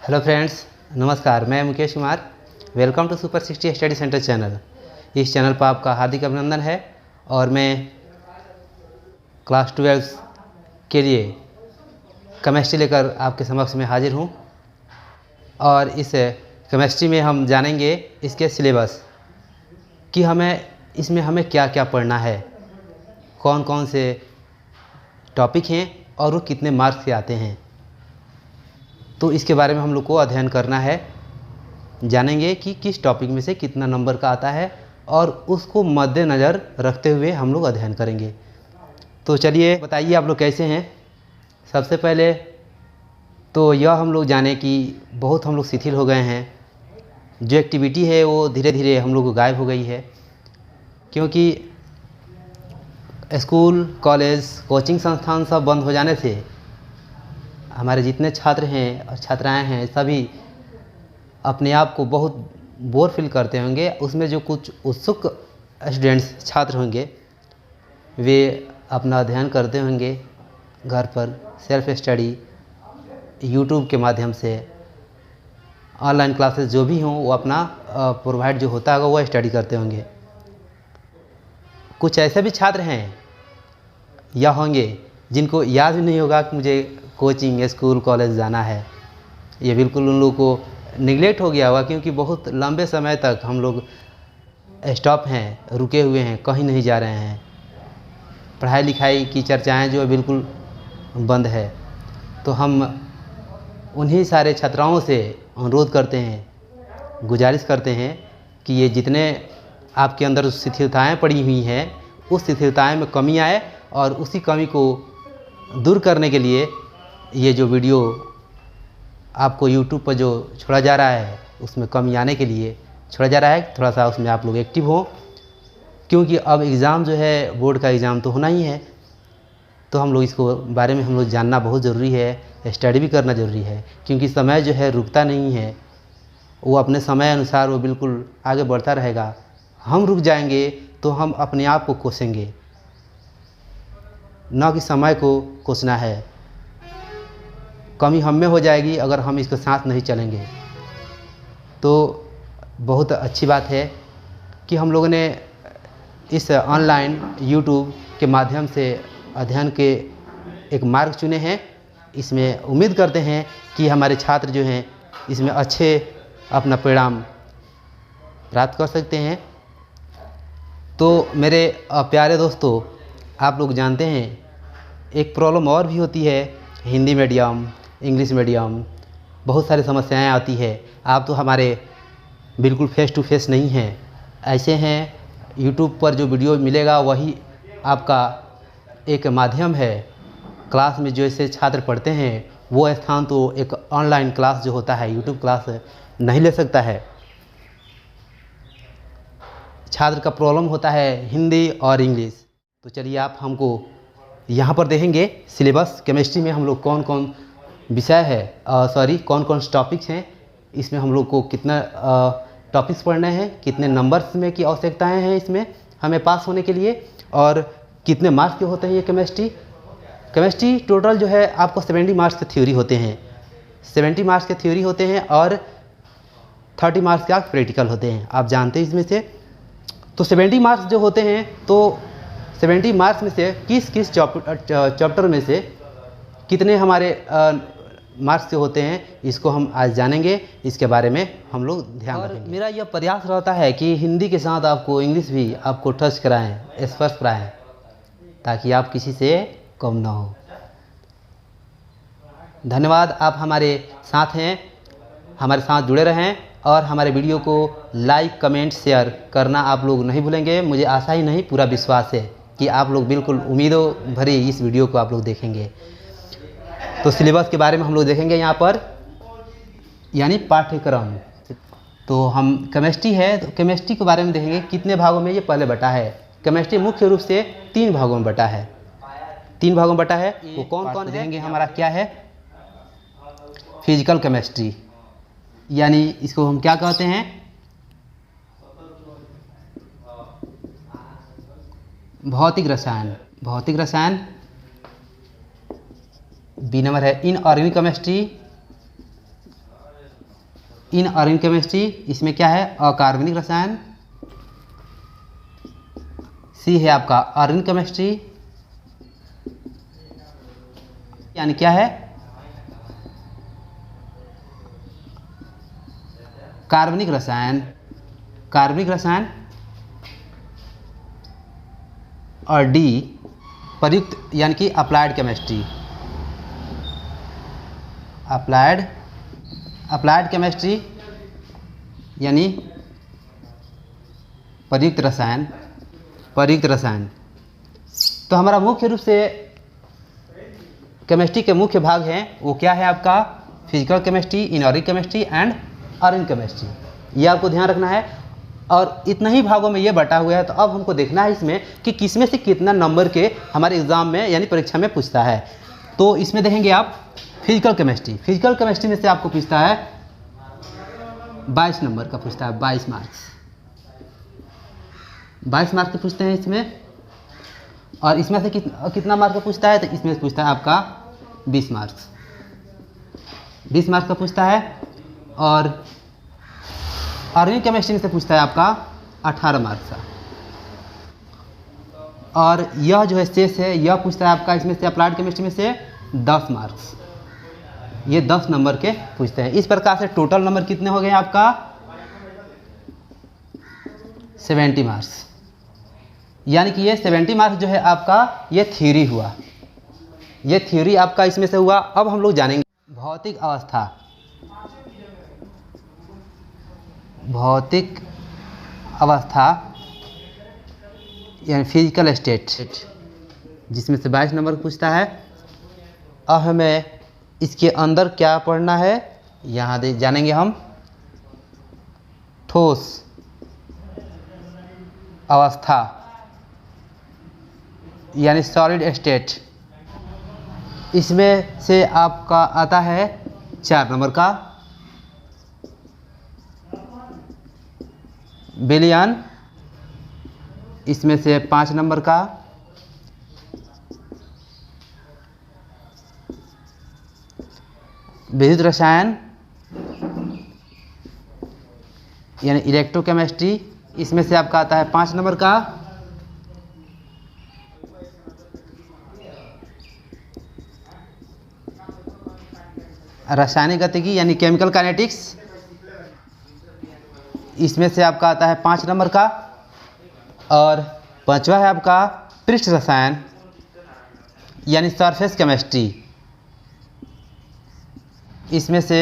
Hello friends, नमस्कार। मैं Mukesh Kumar. Welcome to super 60 study centre channel. इस चैनल पर आपका हार्दिक अभिनंदन है और मैं क्लास 12 के लिए केमिस्ट्री लेकर आपके समक्ष में हाजिर हूँ। और इस केमिस्ट्री में हम जानेंगे इसके सिलेबस कि इसमें हमें क्या क्या पढ़ना है, कौन कौन से टॉपिक हैं और वो कितने मार्क्स के आते हैं। तो इसके बारे में हम लोग को अध्ययन करना है, जानेंगे कि किस टॉपिक में से कितना नंबर का आता है और उसको मद्देनज़र रखते हुए हम लोग अध्ययन करेंगे। तो चलिए बताइए आप लोग कैसे हैं। सबसे पहले तो यह हम लोग जाने कि बहुत हम लोग शिथिल हो गए हैं। जो एक्टिविटी है वो धीरे धीरे हम लोग को गायब हो गई है, क्योंकि स्कूल, कॉलेज, कोचिंग संस्थान सब बंद हो जाने से हमारे जितने छात्र हैं और छात्राएं हैं सभी अपने आप को बहुत बोर फील करते होंगे। उसमें जो कुछ उत्सुक स्टूडेंट्स छात्र होंगे वे अपना अध्ययन करते होंगे घर पर, सेल्फ स्टडी, यूट्यूब के माध्यम से, ऑनलाइन क्लासेस जो भी हों वो अपना प्रोवाइड जो होता होगा वो स्टडी करते होंगे। कुछ ऐसे भी छात्र हैं या होंगे जिनको याद भी नहीं होगा कि मुझे कोचिंग, स्कूल, कॉलेज जाना है। ये बिल्कुल उन लोगों को निगलेक्ट हो गया होगा, क्योंकि बहुत लंबे समय तक हम लोग स्टॉप हैं, रुके हुए हैं, कहीं नहीं जा रहे हैं। पढ़ाई लिखाई की चर्चाएं जो है बिल्कुल बंद है। तो हम उन्हीं सारे छात्राओं से अनुरोध करते हैं, गुजारिश करते हैं कि ये जितने आपके अंदर शिथिलताएँ पड़ी हुई हैं उस शिथिलताएँ में कमी आए और उसी कमी को दूर करने के लिए ये जो वीडियो आपको YouTube पर जो छोड़ा जा रहा है उसमें कमी आने के लिए छोड़ा जा रहा है। थोड़ा सा उसमें आप लोग एक्टिव हो, क्योंकि अब एग्ज़ाम जो है बोर्ड का एग्ज़ाम तो होना ही है। तो हम लोग इसको बारे में हम लोग जानना बहुत ज़रूरी है, स्टडी भी करना ज़रूरी है, क्योंकि समय जो है रुकता नहीं है। वो अपने समय अनुसार वो बिल्कुल आगे बढ़ता रहेगा। हम रुक जाएंगे तो हम अपने आप को कोसेंगे, न कि समय को कोसना है। कमी हम में हो जाएगी अगर हम इसके साथ नहीं चलेंगे। तो बहुत अच्छी बात है कि हम लोगों ने इस ऑनलाइन यूट्यूब के माध्यम से अध्ययन के एक मार्ग चुने हैं। इसमें उम्मीद करते हैं कि हमारे छात्र जो हैं इसमें अच्छे अपना परिणाम प्राप्त कर सकते हैं। तो मेरे प्यारे दोस्तों, आप लोग जानते हैं एक प्रॉब्लम और भी होती है। हिंदी मीडियम, इंग्लिश मीडियम, बहुत सारी समस्याएं आती है। आप तो हमारे बिल्कुल फेस टू फेस नहीं हैं, ऐसे हैं। यूट्यूब पर जो वीडियो मिलेगा वही आपका एक माध्यम है। क्लास में जो ऐसे छात्र पढ़ते हैं वो स्थान तो एक ऑनलाइन क्लास जो होता है, यूट्यूब क्लास नहीं ले सकता है। छात्र का प्रॉब्लम होता है हिंदी और इंग्लिश। तो चलिए आप हमको यहाँ पर देखेंगे सिलेबस। केमिस्ट्री में हम लोग कौन कौन विषय है, कौन कौन टॉपिक्स हैं, इसमें हम लोग को कितना टॉपिक्स पढ़ने हैं, कितने नंबर्स में की आवश्यकताएं हैं इसमें हमें पास होने के लिए, और कितने मार्क्स के होते हैं ये केमिस्ट्री टोटल जो है आपको 70 मार्क्स के थ्योरी होते हैं। 70 मार्क्स के थ्योरी होते हैं और 30 मार्क्स का प्रैक्टिकल होते हैं। आप जानते हैं इसमें से। तो 70 मार्क्स जो होते हैं, तो 70 मार्क्स में से किस किस चैप्टर में से कितने हमारे मार्क्स के होते हैं, इसको हम आज जानेंगे। इसके बारे में हम लोग ध्यान रखेंगे। मेरा यह प्रयास रहता है कि हिंदी के साथ आपको इंग्लिश भी आपको टच कराएं, स्पर्श कराएं, ताकि आप किसी से कम ना हो। धन्यवाद, आप हमारे साथ हैं, हमारे साथ जुड़े रहें और हमारे वीडियो को लाइक, कमेंट, शेयर करना आप लोग नहीं भूलेंगे। मुझे आशा ही नहीं, पूरा विश्वास है कि आप लोग बिल्कुल उम्मीदों भरी इस वीडियो को आप लोग देखेंगे। तो सिलेबस के बारे में हम लोग देखेंगे यहाँ पर, यानी पाठ्यक्रम। तो हम केमिस्ट्री है तो केमिस्ट्री के बारे में देखेंगे कितने भागों में ये पहले बटा है। केमिस्ट्री मुख्य रूप से 3 भागों में बटा है। 3 भागों में बटा है। वो कौन कौन देखेंगे हमारा क्या है? फिजिकल केमिस्ट्री, यानी इसको हम क्या कहते हैं? भौतिक रसायन। भौतिक रसायन। बी नंबर है इनऑर्गेनिक केमिस्ट्री, इनऑर्गेनिक केमिस्ट्री, इसमें क्या है अकार्बनिक रसायन। सी है आपका ऑर्गेनिक केमिस्ट्री, यानी क्या है कार्बनिक रसायन, कार्बनिक रसायन। और डी प्रयुक्त यानी कि अप्लाइड केमिस्ट्री, अप्लाइड केमिस्ट्री यानी प्रयुक्त रसायन, प्रयुक्त रसायन। तो हमारा मुख्य रूप से केमिस्ट्री के मुख्य भाग हैं वो क्या है आपका physical chemistry, inorganic chemistry and organic chemistry, ये आपको ध्यान रखना है। और इतना ही भागों में ये बटा हुआ है। तो अब हमको देखना है इसमें कि किसमें से कितना नंबर के हमारे एग्जाम में यानी परीक्षा में पूछता है। तो इसमें देखेंगे आप फिजिकल केमिस्ट्री, फिजिकल केमिस्ट्री में से आपको पूछता है 22 नंबर का पूछता है, 22 मार्क्स, 22 मार्क्स के पूछते हैं इसमें। और इसमें से कितना मार्क का पूछता है, तो इसमें से पूछता है आपका 20 मार्क्स, 20 मार्क्स का पूछता है। और ऑर्गेनिक केमिस्ट्री में से पूछता है आपका 18 मार्क्स का। और यह जो है शेष है यह पूछता है आपका इसमें से अप्लाइड केमिस्ट्री में से 10 मार्क्स, ये 10 नंबर के पूछते हैं। इस प्रकार से टोटल नंबर कितने हो गए आपका 70 मार्क्स, यानी कि ये 70 मार्क्स जो है आपका ये थ्योरी हुआ, ये थ्योरी आपका इसमें से हुआ। अब हम लोग जानेंगे भौतिक अवस्था, भौतिक अवस्था यानी फिजिकल स्टेट, जिसमें से 22 नंबर पूछता है। अब हमें इसके अंदर क्या पढ़ना है यहाँ जानेंगे हम। ठोस अवस्था यानी सॉलिड स्टेट, इसमें से आपका आता है 4 नंबर का विलयन, इसमें से 5 नंबर का विद्युत रसायन यानी इलेक्ट्रोकेमिस्ट्री, इसमें से आपका आता है 5 नंबर का रासायनिक गतिकी यानी केमिकल काइनेटिक्स, इसमें से आपका आता है 5 नंबर का। और 5वां है आपका पृष्ठ रसायन यानी सरफेस केमिस्ट्री, इसमें से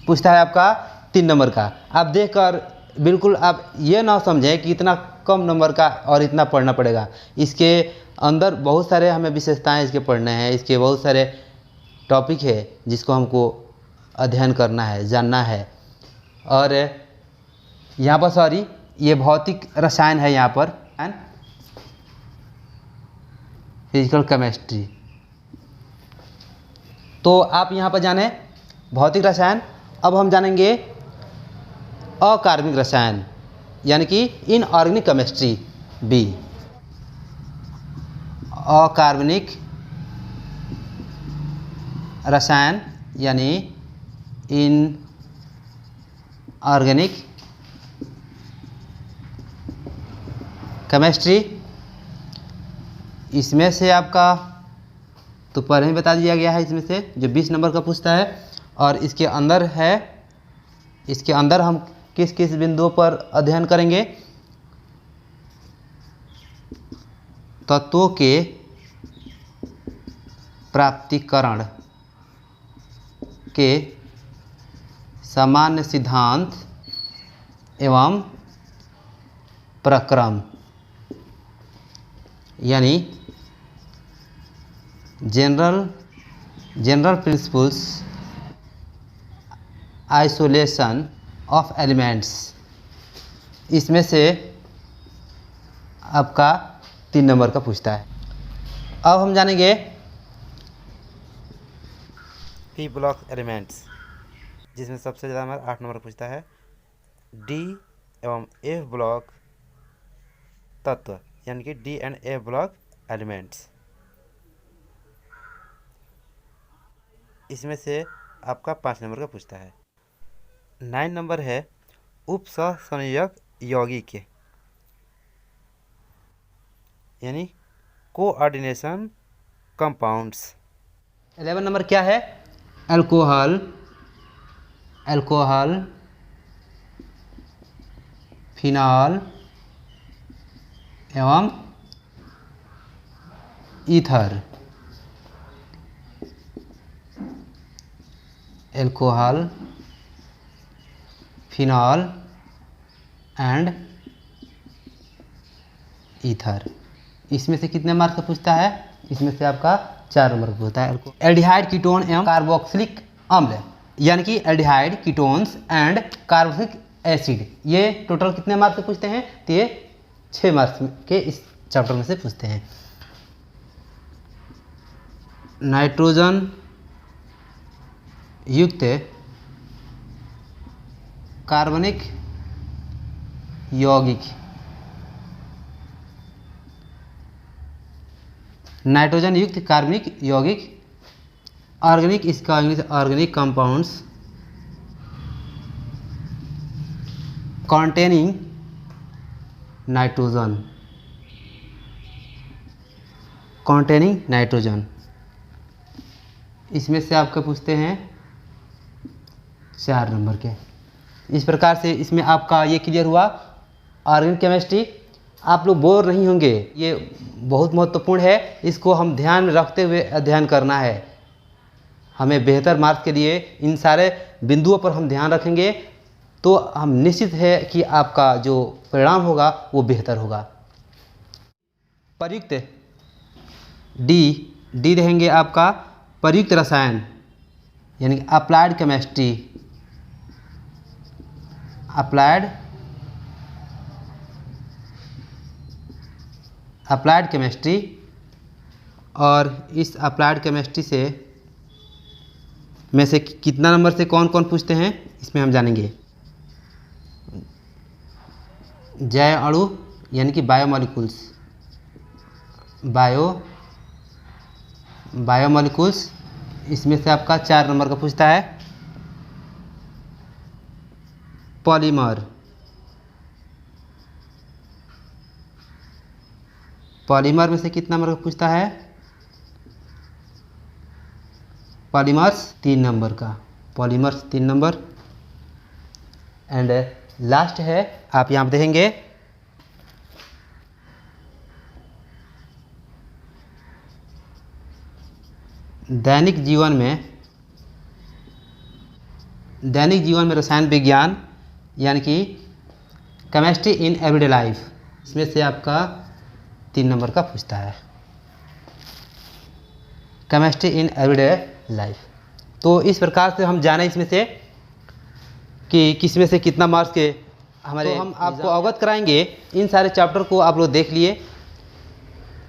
पूछता है आपका 3 नंबर का। आप देखकर बिल्कुल आप ये ना समझें कि इतना कम नंबर का और इतना पढ़ना पड़ेगा, इसके अंदर बहुत सारे हमें विशेषताएं इसके पढ़ने हैं, इसके बहुत सारे टॉपिक है जिसको हमको अध्ययन करना है, जानना है। और यहाँ पर सॉरी ये भौतिक रसायन है, यहाँ पर फिजिकल केमिस्ट्री। तो आप यहाँ पर जाने भौतिक रसायन। अब हम जानेंगे अकार्बनिक रसायन यानी कि इनऑर्गेनिक केमिस्ट्री बी, अकार्बनिक रसायन यानी इनऑर्गेनिक केमिस्ट्री, इसमें से आपका तो पहले ही बता दिया गया है, इसमें से जो 20 नंबर का पूछता है। और इसके अंदर है, इसके अंदर हम किस किस बिंदुओं पर अध्ययन करेंगे, तत्वों के प्राप्तिकरण के सामान्य सिद्धांत एवं प्रक्रम यानी general principles isolation of elements, इसमें से आपका 3 नंबर का पूछता है। अब हम जानेंगे पी ब्लॉक एलिमेंट्स, जिसमें सबसे ज़्यादा हमारा 8 नंबर पूछता है। डी एवं एफ ब्लॉक तत्व यानी कि D and F block elements, इसमें से आपका 5 नंबर का पूछता है। 9 नंबर है उपसंयोजक यौगिक यानी कोऑर्डिनेशन कंपाउंड्स। 11 नंबर क्या है? अल्कोहल, अल्कोहल, फिनॉल एवं ether. Alcohol, phenol and ether. इसमें से कितने मार्क्स का पूछता है? इसमें से आपका 4 नंबर का पूछता है। एल्डिहाइड, कीटोन एवं कार्बोक्सिलिक अम्ल यानी कि aldehyde, ketones and carboxylic acid, ये टोटल कितने मार्क्स से पूछते हैं? तो ये 6 मार्क्स के इस चैप्टर में से पूछते हैं। नाइट्रोजन युक्त कार्बनिक यौगिक, नाइट्रोजन युक्त कार्बनिक यौगिक, ऑर्गेनिक, इसका English organic compounds containing nitrogen, containing nitrogen. इसमें से आपका पूछते हैं 4 नंबर के। इस प्रकार से इसमें आपका ये क्लियर हुआ ऑर्गेनिक केमिस्ट्री। आप लोग बोर नहीं होंगे, ये बहुत महत्वपूर्ण है, इसको हम ध्यान रखते हुए अध्ययन करना है। हमें बेहतर मार्क्स के लिए इन सारे बिंदुओं पर हम ध्यान रखेंगे तो हम निश्चित है कि आपका जो परिणाम होगा वो बेहतर होगा। प्रयुक्त डी रहेंगे आपका प्रयुक्त रसायन यानी कि अप्लाइड केमिस्ट्री, अप्लाइड केमिस्ट्री। और इस अप्लाइड केमिस्ट्री से में से कितना नंबर से कौन कौन पूछते हैं इसमें हम जानेंगे। जैव अणु यानी कि बायोमोलिकुल्स, बायोमोलिकुल्स, इसमें से आपका 4 नंबर का पूछता है। पॉलीमर, पॉलीमर में से कितना नंबर का पूछता है? पॉलीमर्स 3 नंबर का, पॉलीमर्स 3 नंबर। एंड लास्ट है, आप यहाँ देखेंगे दैनिक जीवन में रसायन विज्ञान यानी कि केमिस्ट्री इन एवरीडे लाइफ, इसमें से आपका 3 नंबर का पूछता है, केमिस्ट्री इन एवरीडे लाइफ। तो इस प्रकार से हम जाने इसमें से कि किस में से कितना मार्क्स के हमारे, तो हम आपको अवगत कराएंगे। इन सारे चैप्टर को आप लोग देख लिए।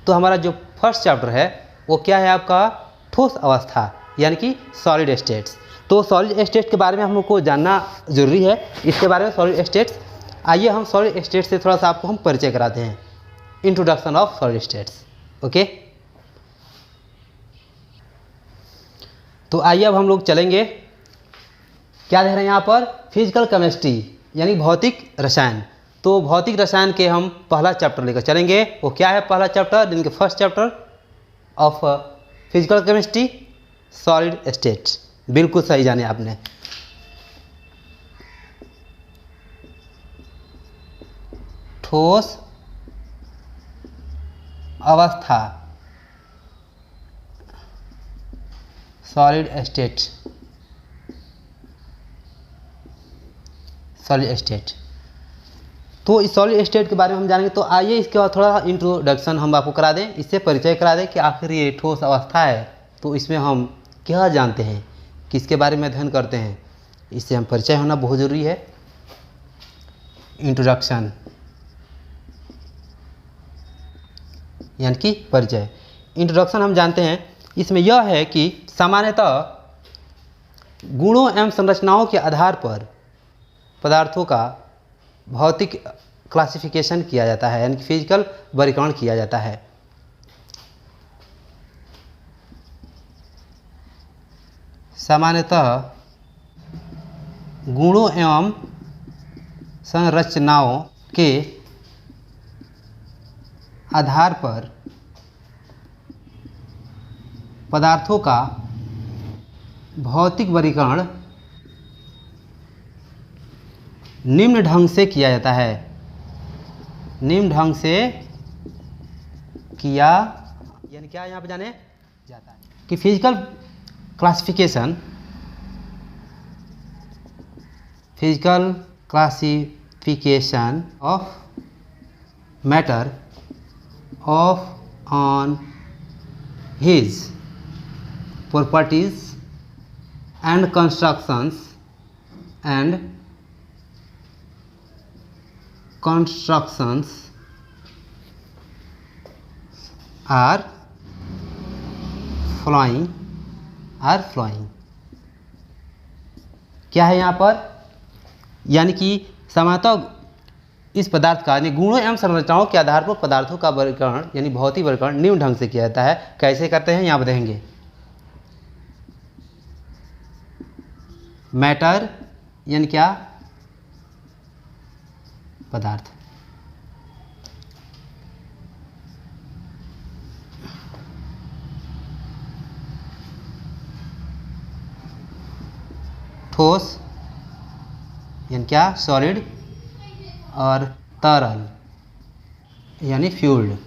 तो हमारा जो फर्स्ट चैप्टर है वो क्या है आपका? ठोस अवस्था यानी कि सॉलिड स्टेट्स। तो सॉलिड स्टेट के बारे में हम लोग को जानना जरूरी है, इसके बारे में सॉलिड स्टेट्स। आइए हम सॉलिड स्टेट से थोड़ा सा आपको हम परिचय कराते हैं, introduction of solid states. Okay, तो आइए अब हम लोग चलेंगे, क्या दे रहे हैं यहाँ पर? फिजिकल केमिस्ट्री यानी भौतिक रसायन। तो भौतिक रसायन के हम पहला चैप्टर लेकर चलेंगे। वो क्या है पहला चैप्टर? यानी कि first chapter of physical chemistry, solid state. बिल्कुल सही जाने आपने। ठोस अवस्था, सॉलिड स्टेट, सॉलिड स्टेट। तो इस सॉलिड स्टेट के बारे में हम जानेंगे। तो आइए इसके बाद थोड़ा इंट्रोडक्शन हम आपको करा दें, इससे परिचय करा दें कि आखिर ये ठोस अवस्था है तो इसमें हम क्या जानते हैं, किसके बारे में अध्ययन करते हैं, इससे हम परिचय होना बहुत ज़रूरी है। इंट्रोडक्शन यानी कि परिचय। इंट्रोडक्शन हम जानते हैं, इसमें यह है कि सामान्यतः गुणों एवं संरचनाओं के आधार पर पदार्थों का भौतिक क्लासिफिकेशन किया जाता है यानी कि फिजिकल वर्गीकरण किया जाता है। सामान्यतः गुणों एवं संरचनाओं के आधार पर पदार्थों का भौतिक वर्गीकरण निम्न ढंग से किया जाता है। निम्न ढंग से किया यानी क्या यहाँ पे जाने जाता है कि physical classification of matter of on his properties and constructions are flowing क्या है यहाँ पर, यानी कि सामान्यतः इस पदार्थ का यानी गुणों एवं संरचनाओं के आधार पर पदार्थों का वर्गीकरण यानी भौतिक वर्गीकरण निम्न ढंग से किया जाता है। कैसे करते हैं यहाँ बताएंगे। मैटर यानी क्या, पदार्थ। ठोस यानी क्या, सॉलिड। और तरल यानी फ्लूइड।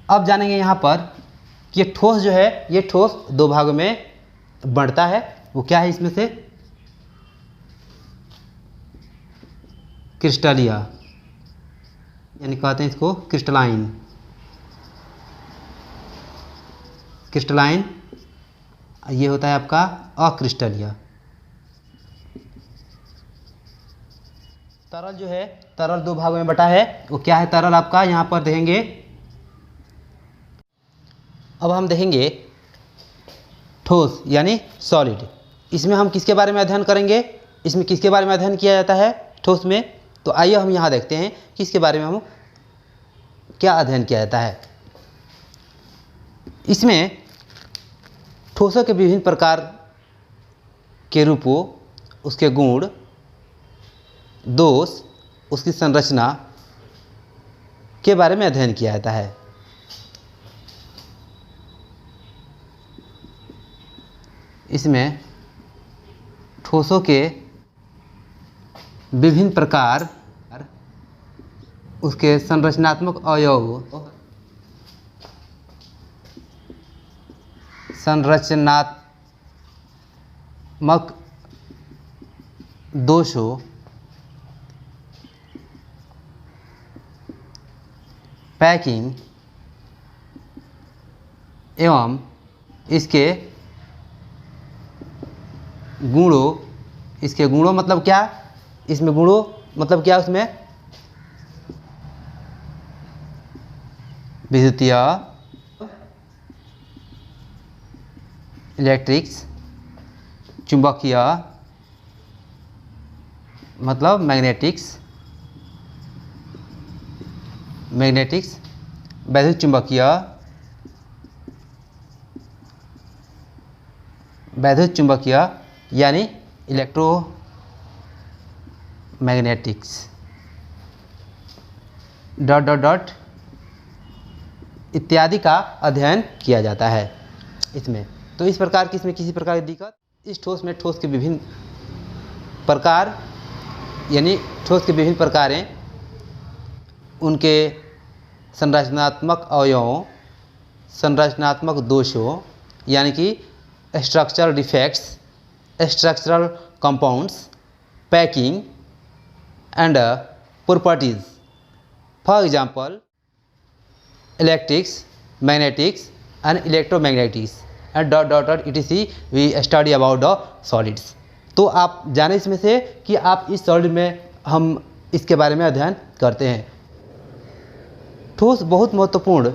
अब जानेंगे यहाँ पर कि ये ठोस जो है, ये ठोस दो भागों में बढ़ता है। वो क्या है इसमें से, क्रिस्टलीय यानी कहते हैं इसको क्रिस्टलाइन। ये होता है आपका अक्रिस्टलीय। तरल जो है, तरल दो भागों में बटा है। वो क्या है तरल आपका, यहाँ पर देखेंगे। अब हम देखेंगे ठोस यानी सॉलिड। इसमें हम किसके बारे में अध्ययन करेंगे, इसमें किसके बारे में अध्ययन किया जाता है ठोस में। तो आइए हम यहाँ देखते हैं कि इसके बारे में हम क्या अध्ययन किया जाता है। इसमें ठोसों के विभिन्न प्रकार के रूपों, उसके गुण, दोष, उसकी संरचना के बारे में अध्ययन किया जाता है। इसमें ठोसों के विभिन्न प्रकार, उसके संरचनात्मक अवयव, संरचनात्मक दोषों, पैकिंग एवं इसके गुणों मतलब क्या, इसमें गुणों मतलब क्या, उसमें विद्युतीय, इलेक्ट्रिक्स, चुंबकीय मतलब मैग्नेटिक्स, वैद्युत चुंबकीय यानी इलेक्ट्रोमैग्नेटिक्स डॉट इत्यादि का अध्ययन किया जाता है इसमें। तो इस प्रकार की इसमें किसी प्रकार की दिक्कत, इस ठोस में ठोस के विभिन्न प्रकार यानी ठोस के विभिन्न प्रकारें, उनके संरचनात्मक अवयवों, संरचनात्मक दोषों यानी कि structural defects, structural compounds, packing and properties. For example electrics, magnetics and electromagnetics and dot etc we study about the solids. तो आप जाने इसमें से कि आप इस सॉलिड में हम इसके बारे में अध्ययन करते हैं। ठोस बहुत महत्वपूर्ण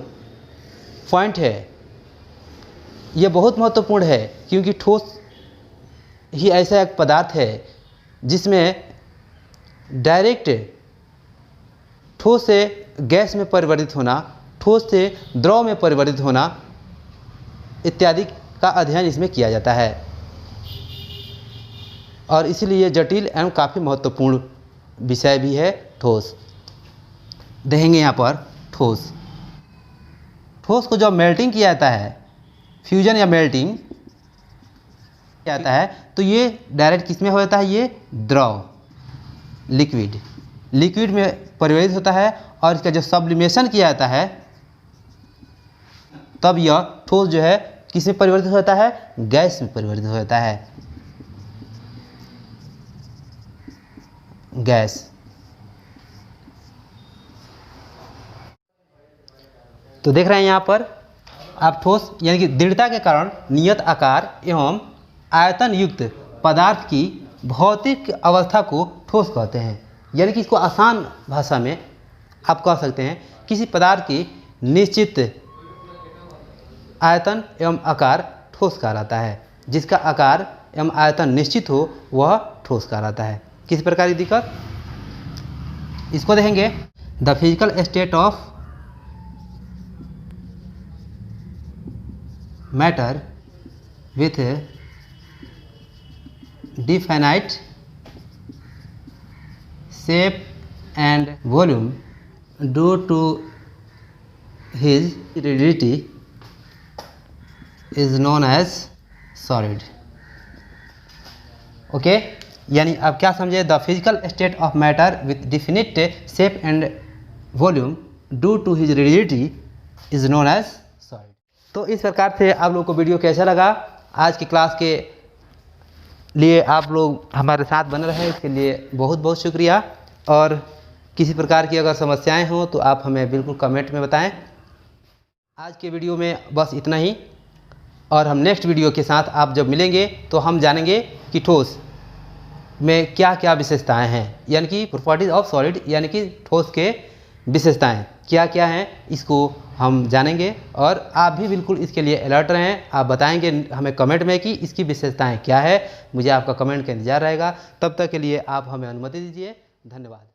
पॉइंट है, ये बहुत महत्वपूर्ण है क्योंकि ठोस ही ऐसा एक पदार्थ है जिसमें डायरेक्ट ठोस से गैस में परिवर्तित होना, ठोस से द्रव में परिवर्तित होना इत्यादि का अध्ययन इसमें किया जाता है। और इसीलिए जटिल एवं काफ़ी महत्वपूर्ण विषय भी है ठोस। देखेंगे यहाँ पर ठोस। ठोस को जब मेल्टिंग किया जाता है, फ्यूजन या मेल्टिंग किया जाता है, तो ये डायरेक्ट किस में हो जाता है, ये द्रव लिक्विड में परिवर्तित होता है। और इसका जो सब्लिमेशन किया जाता है तब यह ठोस जो है किस में परिवर्तित होता है, गैस में परिवर्तित हो जाता है, गैस। तो देख रहे हैं यहाँ पर आप ठोस यानी कि दृढ़ता के कारण नियत आकार एवं आयतन युक्त पदार्थ की भौतिक अवस्था को ठोस कहते हैं। यानी कि इसको आसान भाषा में आप कह सकते हैं किसी पदार्थ की निश्चित आयतन एवं आकार ठोस कहलाता है। जिसका आकार एवं आयतन निश्चित हो वह ठोस कहलाता है। किस प्रकार की दिक्कत, इसको देखेंगे। The physical state of matter with definite shape and volume due to his rigidity is known as solid. Okay, यानी आप क्या समझे, the physical state of matter with definite shape and volume due to his rigidity is known as solid. तो इस प्रकार से आप लोगों को वीडियो कैसा लगा, आज की क्लास के लिए आप लोग हमारे साथ बने रहे इसके लिए बहुत बहुत शुक्रिया। और किसी प्रकार की अगर समस्याएं हों तो आप हमें बिल्कुल कमेंट में बताएं। आज के वीडियो में बस इतना ही, और हम नेक्स्ट वीडियो के साथ आप जब मिलेंगे तो हम जानेंगे कि ठोस में क्या क्या विशेषताएं हैं, यानी कि प्रॉपर्टीज ऑफ सॉलिड, यानी कि ठोस के विशेषताएं क्या क्या हैं, इसको हम जानेंगे। और आप भी बिल्कुल इसके लिए अलर्ट रहें, आप बताएंगे हमें कमेंट में कि इसकी विशेषताएं क्या है। मुझे आपका कमेंट का इंतजार रहेगा। तब तक के लिए आप हमें अनुमति दीजिए। धन्यवाद।